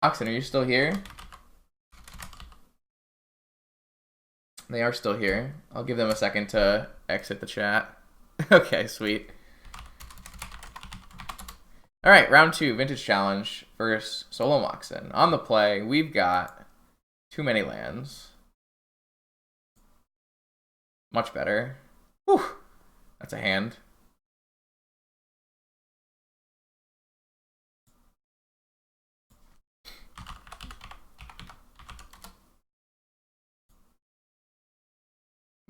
Oxen, are you still here? They are still here. I'll give them a second to exit the chat. Okay, sweet. All right, round 2, Vintage Challenge versus Solo Moxen. On the play, we've got too many lands. Much better. Whew, that's a hand.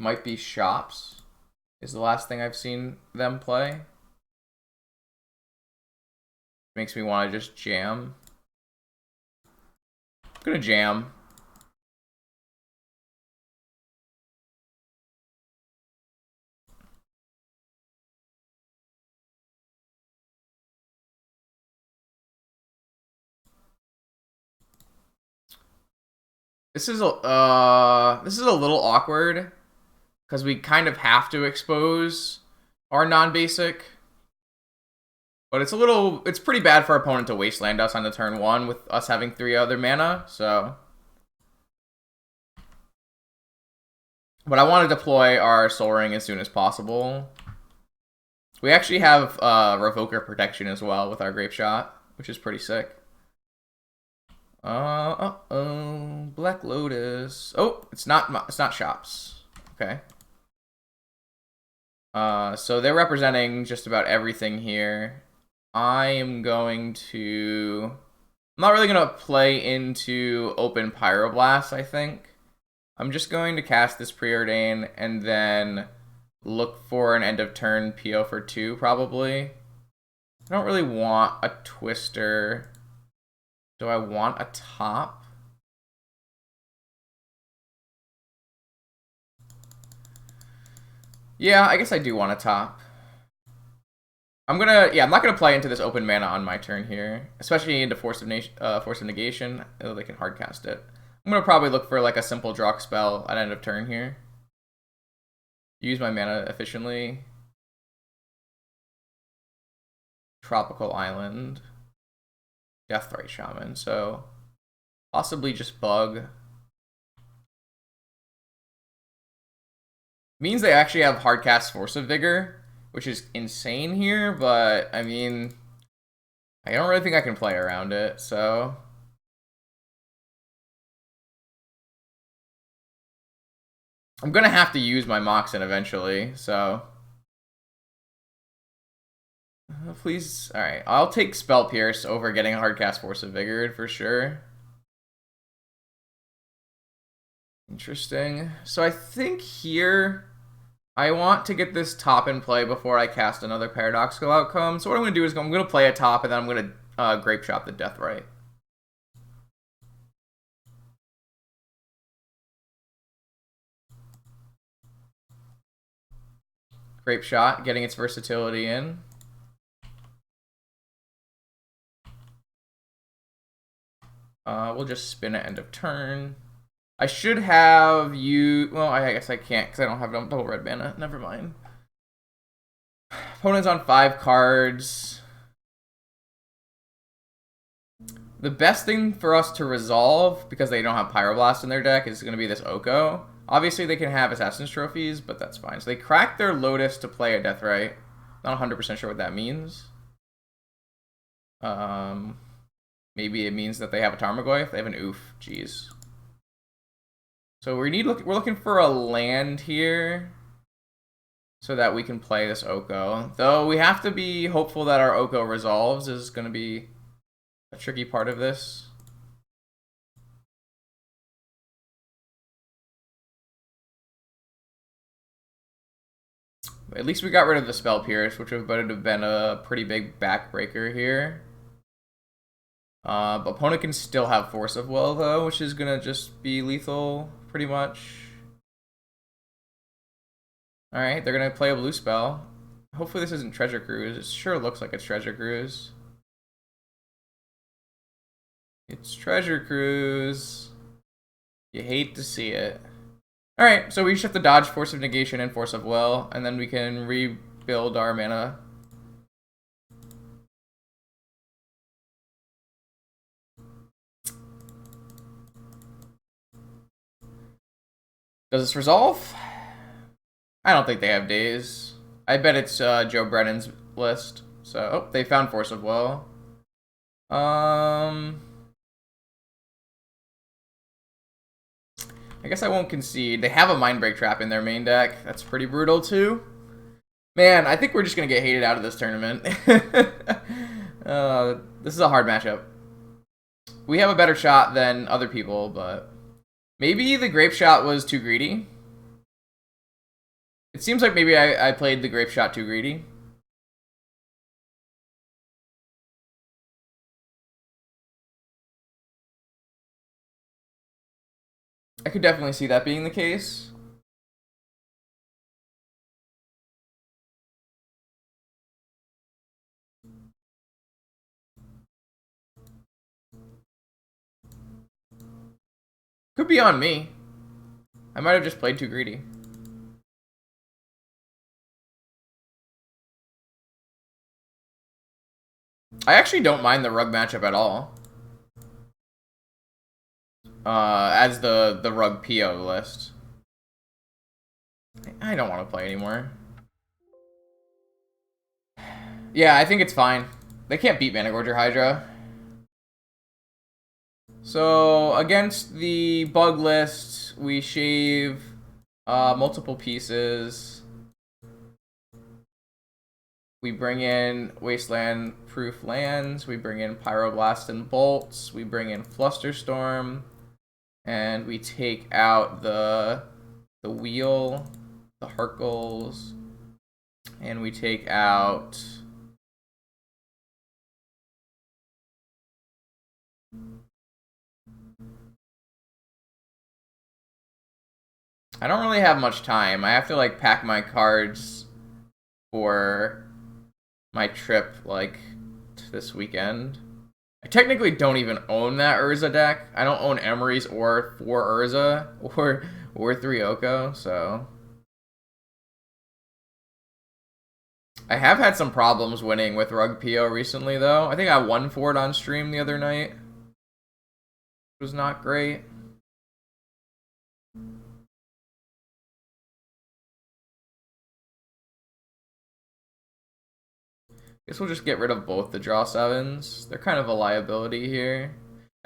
Might be Shops is the last thing I've seen them play. Makes me want to just jam. I'm gonna jam. This is a little awkward because we kind of have to expose our non-basic. But it's pretty bad for our opponent to wasteland us on the turn 1 with us having 3 other mana, so. But I want to deploy our Soul Ring as soon as possible. We actually have Revoker Protection as well with our Grape Shot, which is pretty sick. Black Lotus. Oh, it's not Shops. Okay. So they're representing just about everything here. I'm not really going to play into open Pyroblast, I think. I'm just going to cast this Preordain and then look for an end of turn PO for 2, probably. I don't really want a Twister. Do I want a top? Yeah, I guess I do want a top. I'm not gonna play into this open mana on my turn here, especially into Force of Negation. Oh, they can hardcast it. I'm gonna probably look for like a simple draw spell at end of turn here. Use my mana efficiently. Tropical Island. Deathrite Shaman, so possibly just Bug. Means they actually have hardcast Force of Vigor, which is insane here, but I mean, I don't really think I can play around it, so. I'm gonna have to use my Moxen eventually, so. Please, alright, I'll take Spell Pierce over getting a hardcast Force of Vigor for sure. Interesting. So I think here I want to get this top in play before I cast another Paradoxical Outcome. So what I'm going to do is I'm going to play a top and then I'm going to Grape Shot the Deathrite. Grape Shot, getting its versatility in. We'll just spin at end of turn. I should have you... Well, I guess I can't because I don't have double red mana. Never mind. Opponent's on 5 cards. The best thing for us to resolve, because they don't have Pyroblast in their deck, is going to be this POko. Obviously, they can have Assassin's Trophies, but that's fine. So they cracked their Lotus to play a Deathrite. Not 100% sure what that means. Maybe it means that they have a Tarmogoyf. They have an Oof. Jeez. So we're looking for a land here so that we can play this POko. Though we have to be hopeful that our POko resolves is going to be a tricky part of this. At least we got rid of the Spell Pierce, which would have been a pretty big backbreaker here. Opponent can still have Force of Will, though, which is going to just be lethal, pretty much. Alright, they're going to play a blue spell. Hopefully this isn't Treasure Cruise. It sure looks like it's Treasure Cruise. It's Treasure Cruise. You hate to see it. Alright, so we just have to dodge Force of Negation and Force of Will, and then we can rebuild our mana. Does this resolve? I don't think they have days. I bet it's Joe Brennan's list. So, oh, they found Force of Will. I guess I won't concede. They have a Mind Break Trap in their main deck. That's pretty brutal too. Man, I think we're just gonna get hated out of this tournament. This is a hard matchup. We have a better shot than other people, but maybe the grape shot was too greedy. It seems like maybe I played the grape shot too greedy. I could definitely see that being the case. Could be on me. I might have just played too greedy. I actually don't mind the RUGw matchup at all. As the RUGw PO list. I don't want to play anymore. Yeah, I think it's fine. They can't beat Managorger Hydra. So, against the bug list, we shave multiple pieces. We bring in Wasteland-proof lands. We bring in Pyroblast and Bolts. We bring in Flusterstorm. And we take out the Wheel, the Harkles. And we take out... I don't really have much time. I have to like pack my cards for my trip like this weekend. I technically don't even own that Urza deck. I don't own Emery's or 4 Urza or 3 Oko, so I have had some problems winning with RUGw PO recently though. I think I won for it on stream the other night. It was not great. Guess we'll just get rid of both the draw 7s. They're kind of a liability here.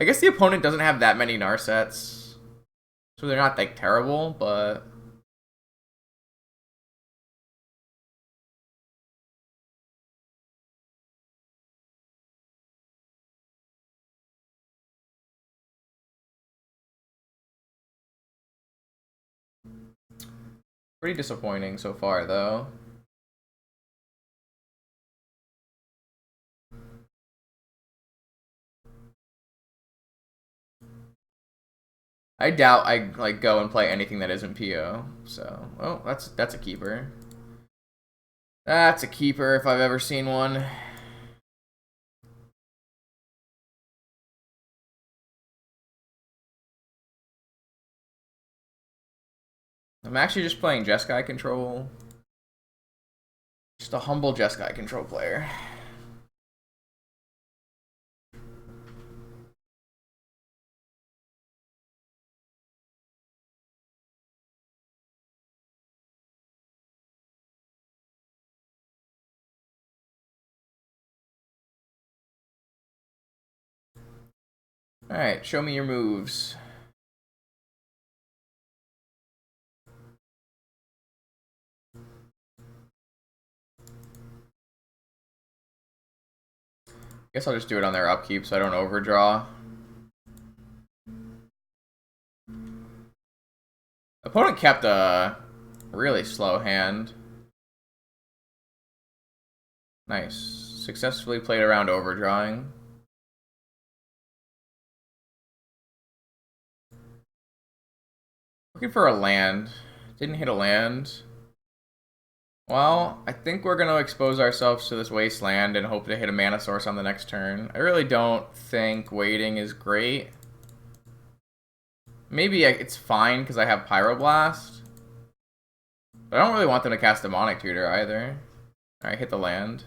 I guess the opponent doesn't have that many Narsets, so they're not like terrible, but pretty disappointing so far though. I doubt I like go and play anything that isn't PO. So, oh, that's a keeper. That's a keeper if I've ever seen one. I'm actually just playing Jeskai control. Just a humble Jeskai control player. Alright, show me your moves. Guess I'll just do it on their upkeep so I don't overdraw. Opponent kept a really slow hand. Nice. Successfully played around overdrawing. Looking for a land. Didn't hit a land. Well, I think we're going to expose ourselves to this wasteland and hope to hit a mana source on the next turn. I really don't think waiting is great. Maybe it's fine because I have Pyroblast. But I don't really want them to cast Demonic Tutor either. Alright, hit the land.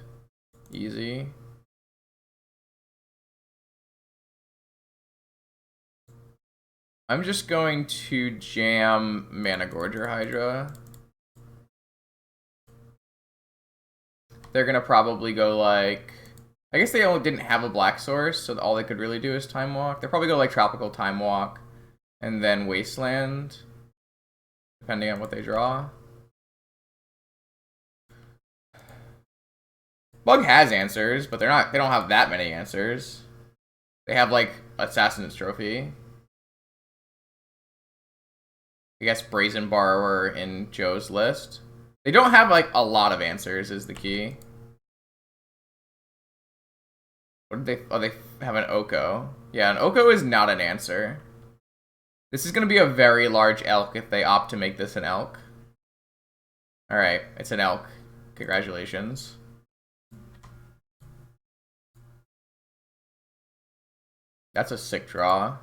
Easy. I'm just going to jam Mana Gorger Hydra. They're gonna probably go like... I guess they only didn't have a black source, so all they could really do is Time Walk. They'll probably go like Tropical Time Walk, and then Wasteland, depending on what they draw. Bug has answers, but they don't have that many answers. They have like Assassin's Trophy. I guess Brazen Borrower in Joe's list. They don't have like a lot of answers is the key. What did they... Oh, they have an Oko. Yeah, an Oko is not an answer. This is going to be a very large elk if they opt to make this an elk. Alright, it's an elk. Congratulations. That's a sick draw.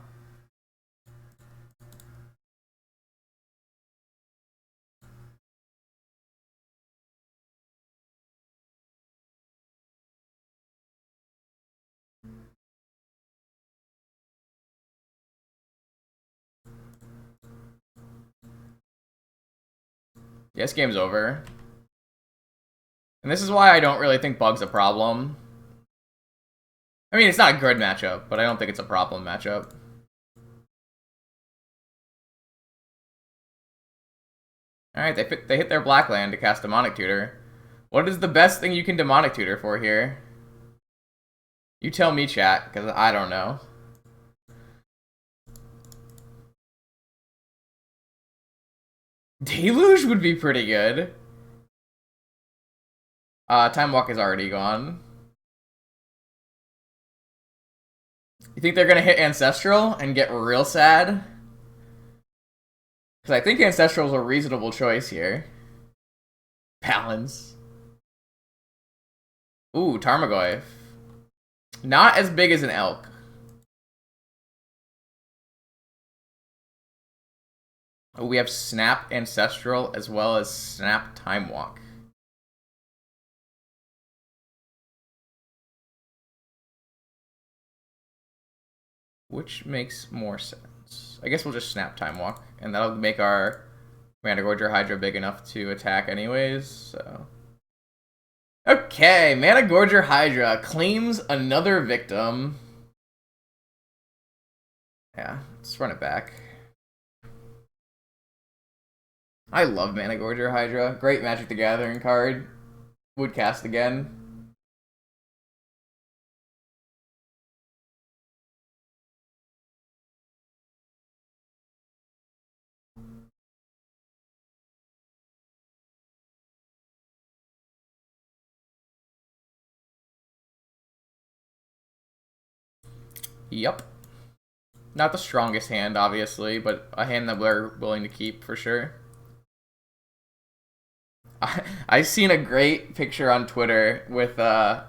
Yes, game's over. And this is why I don't really think Bug's a problem. I mean, it's not a good matchup, but I don't think it's a problem matchup. Alright, they hit their black land to cast Demonic Tutor. What is the best thing you can Demonic Tutor for here? You tell me, chat, because I don't know. Deluge would be pretty good. Time Walk is already gone. You think they're gonna hit Ancestral and get real sad? Because I think Ancestral is a reasonable choice here. Balance. Ooh, Tarmogoyf. Not as big as an elk. Oh, we have Snap Ancestral as well as Snap Time Walk. Which makes more sense? I guess we'll just Snap Time Walk, and that'll make our Mana Gorger Hydra big enough to attack anyways, so... Okay, Mana Gorger Hydra claims another victim. Yeah, let's run it back. I love Mana Gorger Hydra. Great Magic the Gathering card. Would cast again. Yup. Not the strongest hand, obviously, but a hand that we're willing to keep for sure. I've seen a great picture on Twitter with a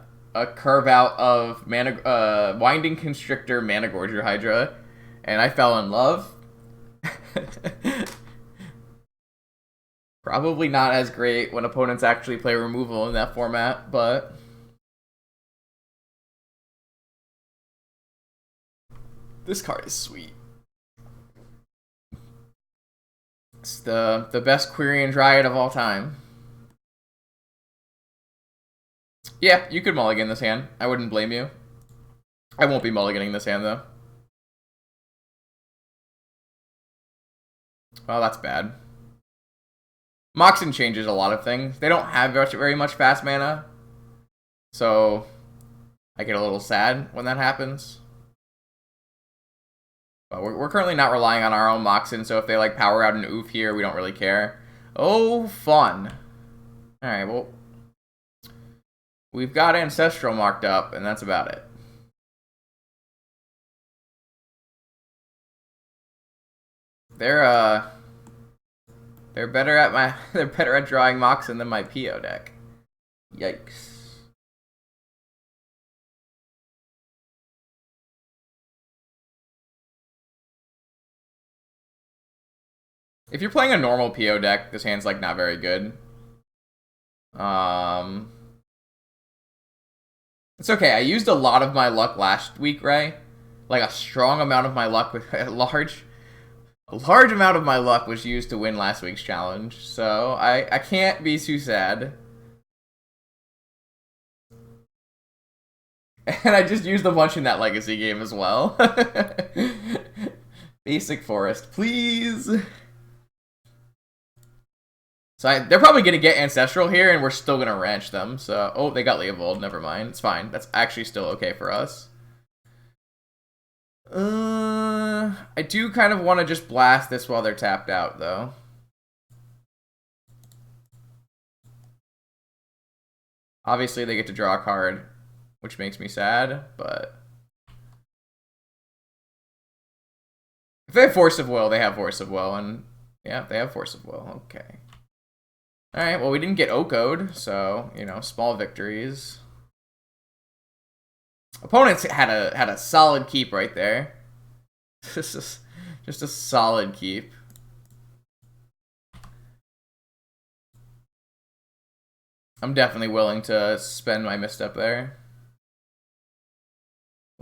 curve out of Winding Constrictor Mana Gorger Hydra, and I fell in love. Probably not as great when opponents actually play removal in that format, but... This card is sweet. It's the best Quirion Dryad of all time. Yeah, you could mulligan this hand. I wouldn't blame you. I won't be mulliganing this hand, though. Oh, that's bad. Moxen changes a lot of things. They don't have very much fast mana. So, I get a little sad when that happens. But we're currently not relying on our own Moxen, so if they like power out an oof here, we don't really care. Oh, fun. Alright, well... We've got Ancestral marked up, and that's about it. They're better at drawing Moxen than my PO deck. Yikes. If you're playing a normal PO deck, this hand's like not very good. It's okay. I used a lot of my luck last week, Ray. Like a strong amount of my luck with at large. A large amount of my luck was used to win last week's challenge, so I can't be too sad. And I just used a bunch in that legacy game as well. Basic forest, please. So they're probably going to get Ancestral here, and we're still going to ranch them. So, oh, they got Leovold. Never mind. It's fine. That's actually still okay for us. I do kind of want to just blast this while they're tapped out, though. Obviously, they get to draw a card, which makes me sad, but... if they have Force of Will, they have Force of Will, and... yeah, they have Force of Will. Okay. Alright, well, we didn't get Oko'd, so, you know, small victories. Opponents had a solid keep right there. This is just a solid keep. I'm definitely willing to spend my misstep there.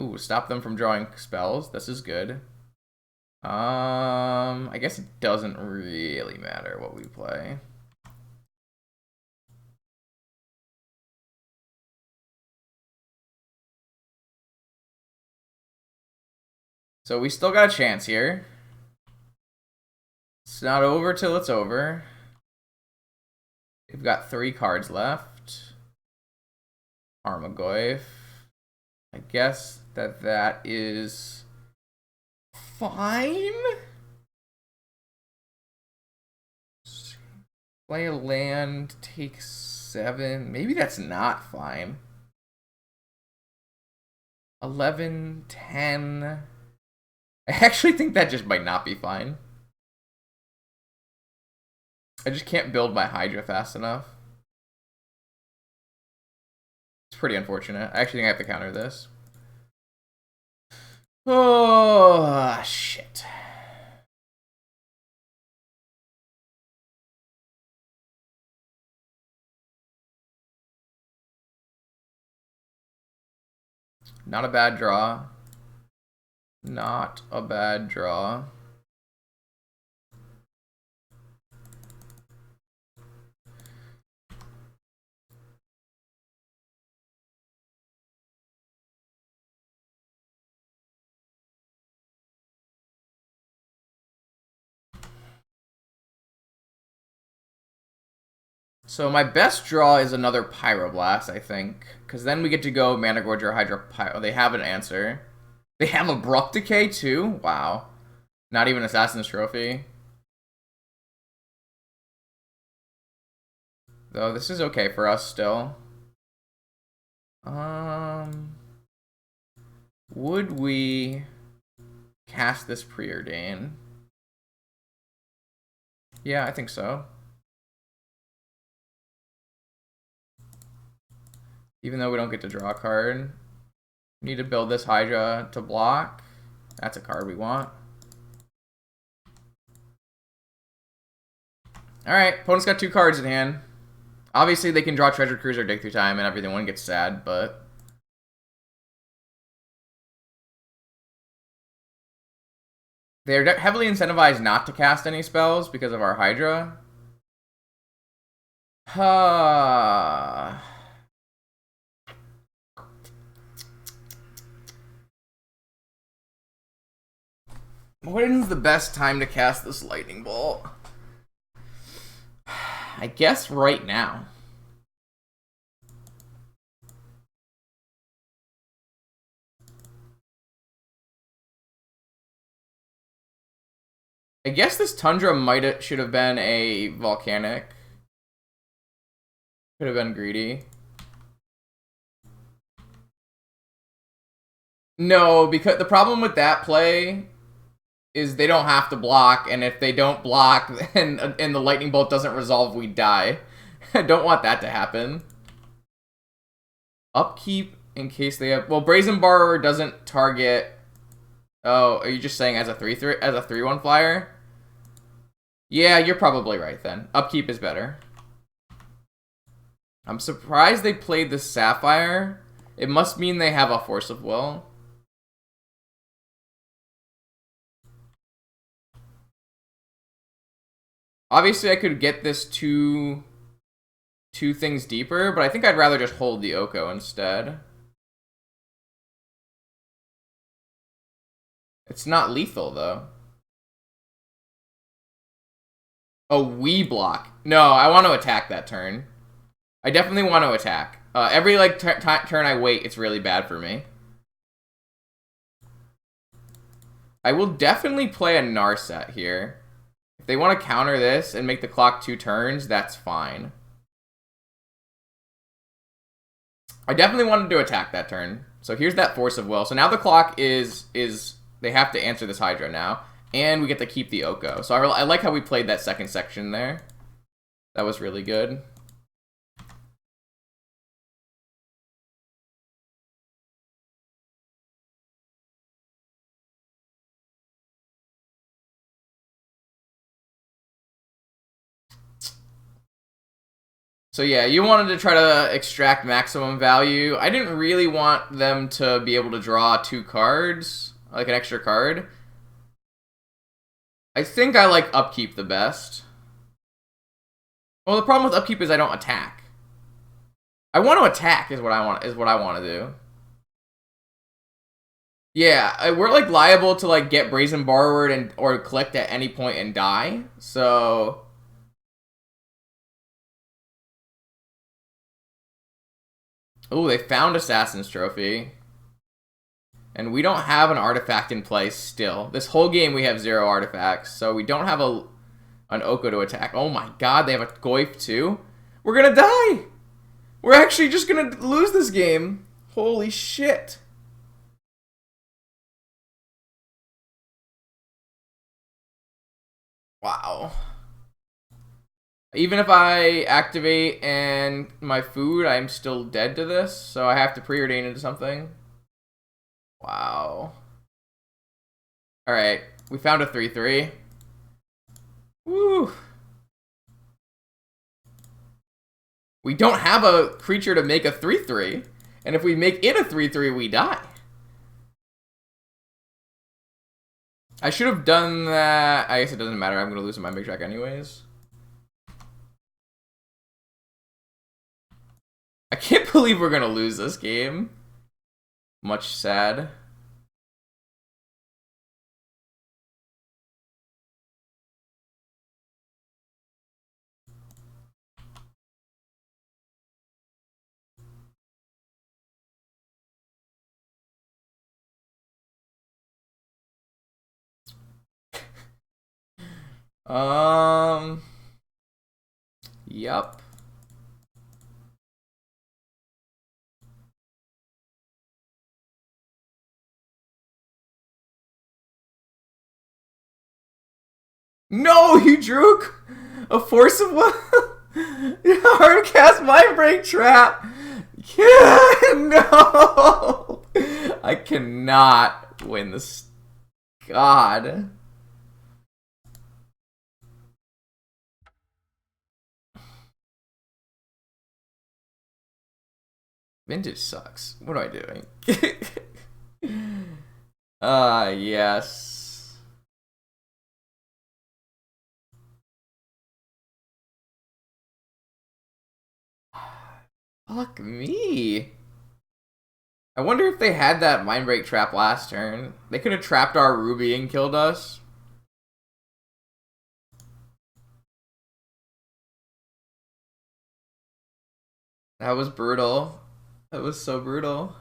Ooh, stop them from drawing spells. This is good. I guess it doesn't really matter what we play. So we still got a chance here. It's not over till it's over. We've got 3 cards left. Armagoyf. I guess that is fine. Play a land, take 7. Maybe that's not fine. 11, 10. I actually think that just might not be fine. I just can't build my Hydra fast enough. It's pretty unfortunate. I actually think I have to counter this. Oh, shit. Not a bad draw. Not a bad draw. So my best draw is another Pyroblast, I think. Because then we get to go Mana Gorger, Hydra, Pyro. They have an answer. They have Abrupt Decay, too? Wow. Not even Assassin's Trophy. Though, this is okay for us still. Would we cast this Preordain? Yeah, I think so. Even though we don't get to draw a card. We need to build this Hydra to block. That's a card we want. Alright, opponent's got 2 cards in hand. Obviously, they can draw Treasure Cruise or Dig Through Time and everyone gets sad, but... they're heavily incentivized not to cast any spells because of our Hydra. When's the best time to cast this Lightning Bolt? I guess right now. I guess this Tundra should have been a Volcanic. Could have been greedy. No, because the problem with that play is they don't have to block, and if they don't block and the Lightning Bolt doesn't resolve, we die. I don't want that to happen. Upkeep in case they have... well, Brazen Borrower doesn't target... oh, are you just saying as a 3/1 flyer? Yeah, you're probably right then. Upkeep is better. I'm surprised they played the Sapphire. It must mean they have a Force of Will. Obviously, I could get this two things deeper, but I think I'd rather just hold the Oko instead. It's not lethal, though. Oh, we block. No, I want to attack that turn. I definitely want to attack. Every like turn I wait, it's really bad for me. I will definitely play a Narset here. If they want to counter this and make the clock 2 turns, that's fine. I definitely wanted to attack that turn. So here's that Force of Will. So now the clock is they have to answer this Hydra now. And we get to keep the Oko. So I like how we played that second section there. That was really good. So yeah, you wanted to try to extract maximum value. I didn't really want them to be able to draw 2 cards, like an extra card. I think I like Upkeep the best. Well, the problem with Upkeep is I don't attack. I want to attack is what I want to do. Yeah, we're like liable to like get Brazen Borrowed and or clicked at any point and die. So oh, they found Assassin's Trophy. And we don't have an artifact in place still. This whole game we have 0 artifacts, so we don't have an Oko to attack. Oh my god, they have a Goyf too? We're gonna die! We're actually just gonna lose this game. Holy shit. Wow. Even if I activate and my food, I'm still dead to this, so I have to preordain into something. Wow. Alright, we found a 3-3. Woo! We don't have a creature to make a 3-3, and if we make it a 3-3, we die. I should have done that. I guess it doesn't matter. I'm going to lose in my big track anyways. I can't believe we're going to lose this game. Much sad. Yup. No, you drew a Force of Will. Hard cast Mind Break Trap. Yeah, no. I cannot win this. God. Vintage sucks. What am I doing? Yes. Fuck me. I wonder if they had that Mind Break Trap last turn. They could have trapped our Ruby and killed us. That was brutal. That was so brutal.